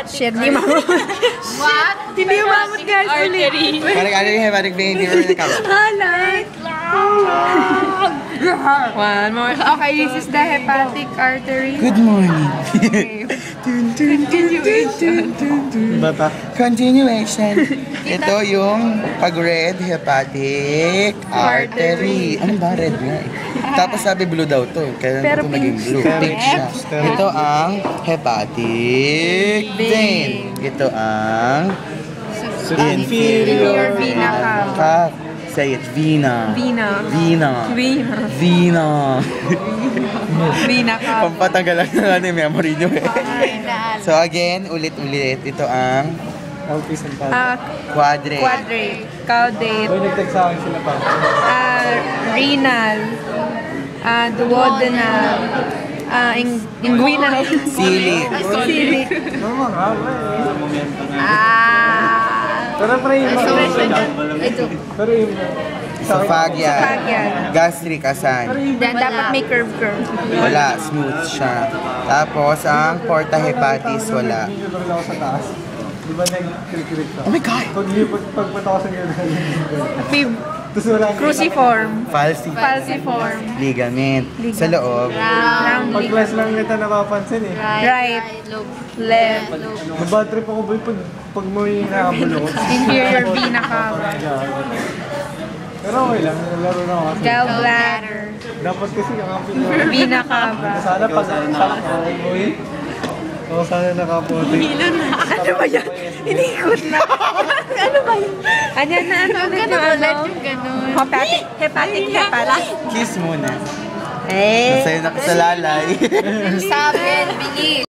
Shit, di umamot. What? Hindi umamot guys ulit. Hepatic artery, hepatic vein, di rin nakabot. Halat. One more. Okay, this is the hepatic artery. Good morning. Bata. Continuation. Ito yung pag-red hepatic artery. Ano ba red nga eh? Tapos sabi blue daw to. Kaya Pero ito naging blue. Pink siya. Ito ang hepatic vein. Ito ang inferior vena cava. Say it, vena. Vena. Vena. Vena. Vena. Vena cava. Pampatanggal lang ng ano yung memory nyo eh. So again, ulit-ulit. Ito ang LP Santana. quadrate. Quadrate. Caudate. Boy, nag-text sa akin sila pa. Renal. Duodenal. Inguinal. Sili. Sili. Normal, Pero yung Esophageal. Esophageal. Gastric, asan? Then, dapat may curve. Wala, smooth siya. Tapos, ang porta hepatis, wala. Dito rin ako sa taas. Di ba nag-click-click ka? Oh my God! Pagpunta ko sa gano'n. May Tapos wala. cruciform. Falciform. Ligament. Sa loob. Round Pag leg. class lang kita napapansin eh. Right. Left. Nabad trip ako boy pag mo yung nakabulok. Inferior vena cava. Pero okay lang, nalaro na ako kasi. Gallbladder. Dapat kasi kakapin mo. Vena cava. Sana pag boy. Oo, sana nakapote. Ano ba yan? Inikot na. Ano ba yun? Ayan na, ano yung ganun. Hepatic. Kiss muna. Eh. Nasa'yo nakasalalay. Sabi, bilis.